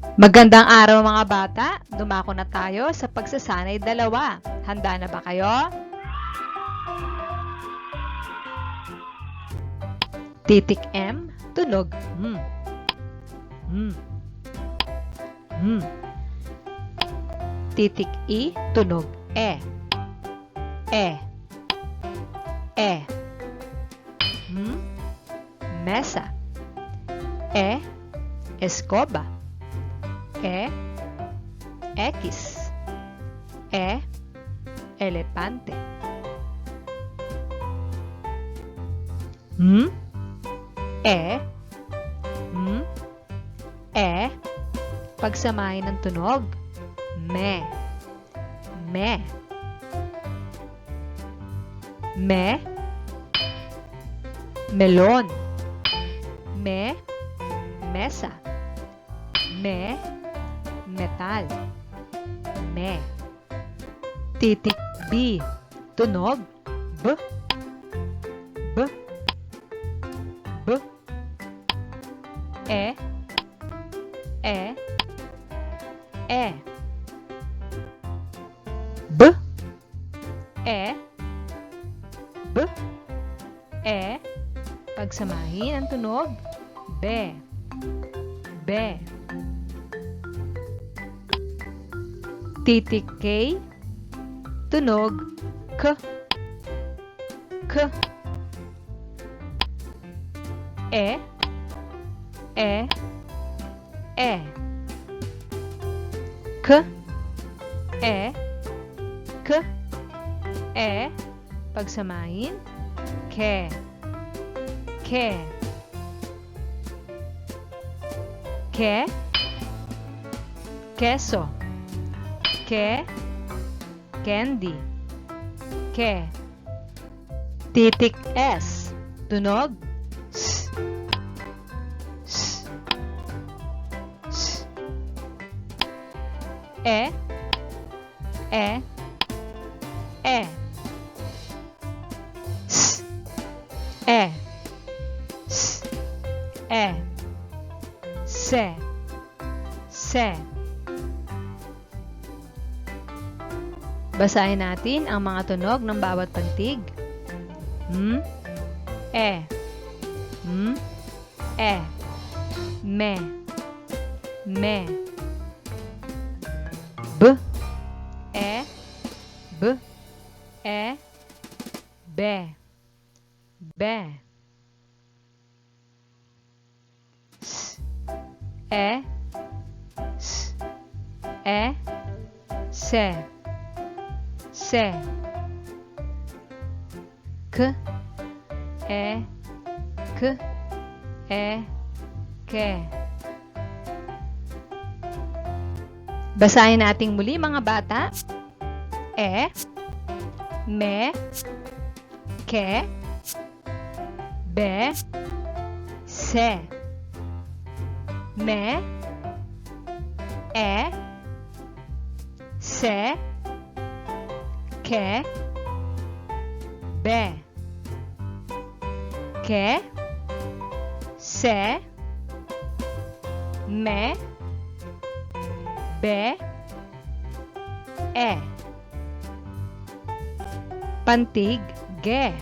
Magandang araw mga bata! Dumako na tayo sa pagsasanay dalawa. Handa na ba kayo? Titik M, tunog M. Titik I, tunog E. Mesa. Escoba. X. Elepante. Pagsamahin ng tunog. Me. Melon. Mesa. Metal. Titik B, tunog B. E. Pagsamahin ang tunog. Be. Titik K, tunog K. E. Pagsamahin. Ke. Queso. Candy. Titik S, tunog S. E. Se. Basahin natin ang mga tunog ng bawat pantig. Me. B. Be. Se. K. Ke. Basahin nating muli mga bata. Me. Ke. Be. Se. Me. Se. Ke. Be. Ke. Se. Me. Be. Pantig Ge.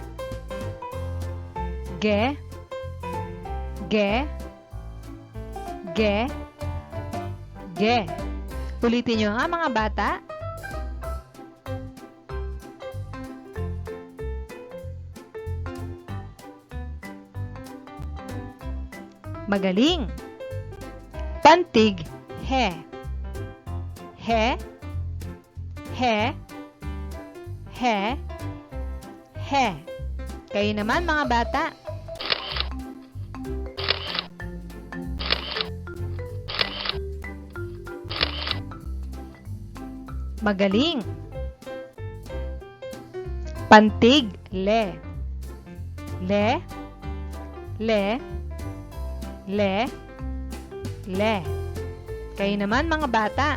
Ulitin nyo nga mga bata. Magaling. Pantig He. Kayo naman mga bata. Magaling. Pantig Le. Kayo naman mga bata.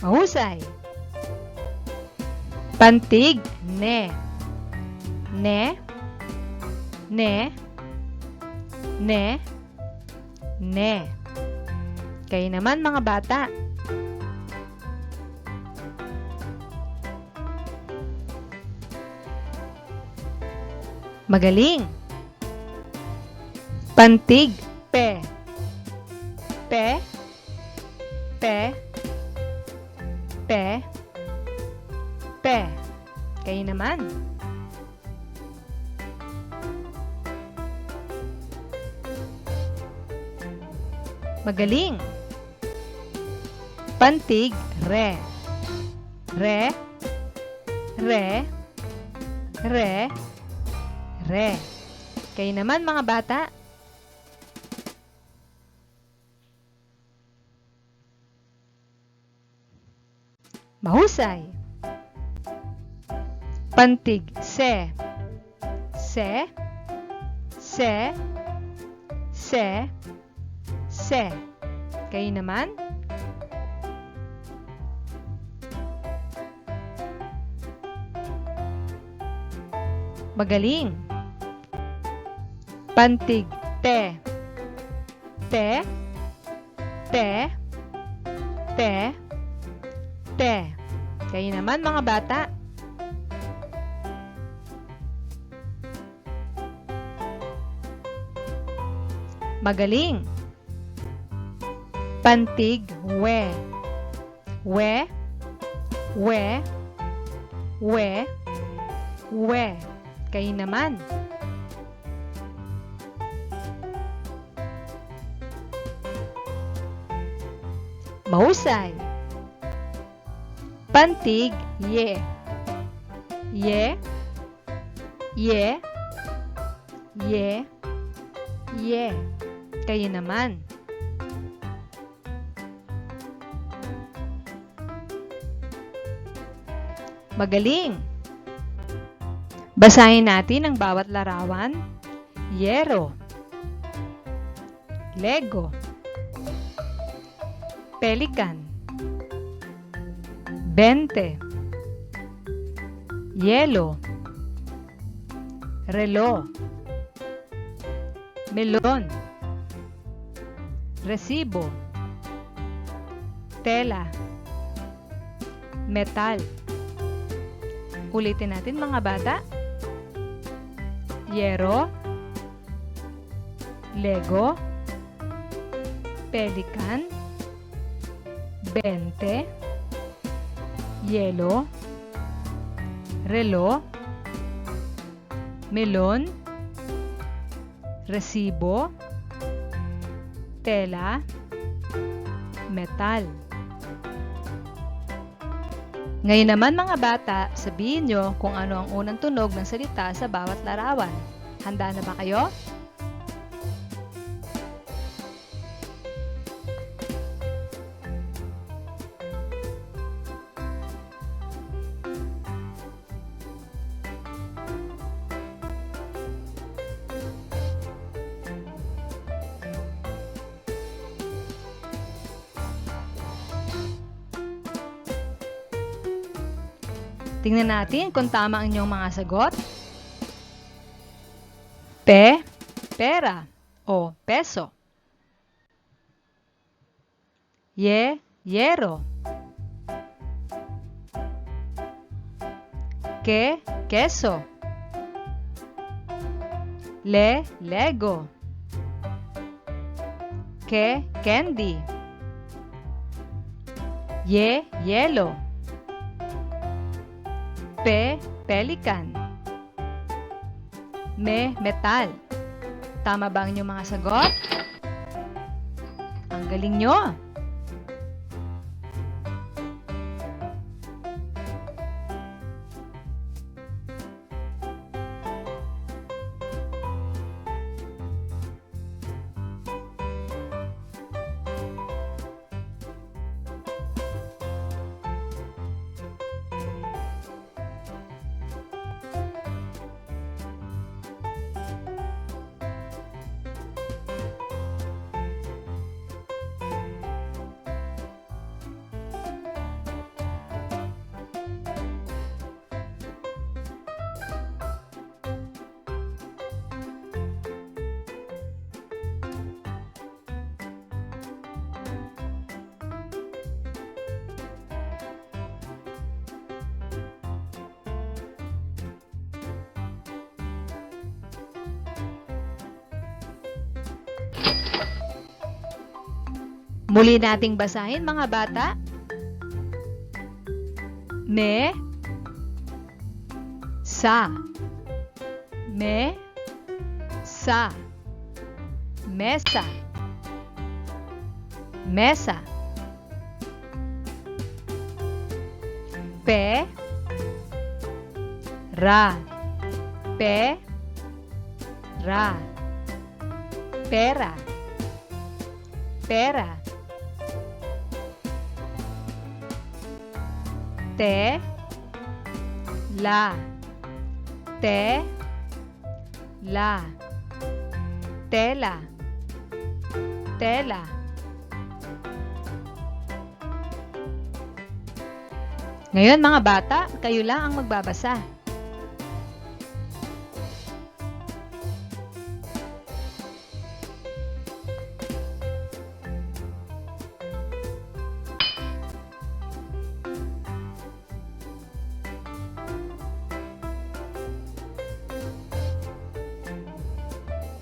Mahusay. Pantig Ne. ne, ne, ne, ne. Kayo naman mga bata. Magaling. Pantig, pe. Pe, pe, pe, pe. Kayo naman. Magaling. Pantig, re. Re, re, re, re. Kayo naman mga bata. Mahusay. Pantig, se. Se, se, se, se. Kayo naman. Magaling. Pantig, te. Te, te, te, te. Kayo naman mga bata. Magaling. Pantig, we. We, we, we, we. Kayo naman. Mahusay. Pantig, ye. Ye, ye, ye, ye. Kayo naman. Magaling. Basahin natin ang bawat larawan. Yero, Lego, Pelican, 20, Yelo, Relo, Melon, Resibo, Tela, Metal. Ulitin natin mga bata. Yero, Lego, Pelican, 20, Yelo, Relo, Melon, Resibo, Tela, Metal. Ngayon naman mga bata, sabihin nyo kung ano ang unang tunog ng salita sa bawat larawan. Handa na ba kayo? Tingnan natin kung tama ang inyong mga sagot. Pe, pera o peso. Ye, yero. Ke, queso. Le, Lego. Ke, candy. Ye, yelo. Pe, pelican. Me, metal. Tama ba ang inyong mga sagot? Ang galing nyo! Muli nating basahin mga bata. Me, sa. Me, sa. Mesa. Mesa. Pe, ra. Pe, ra. Pera. Pera. Te, la. Te, la. Tela. Tela. Ngayon mga bata, kayo lang ang magbabasa.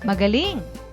Magaling!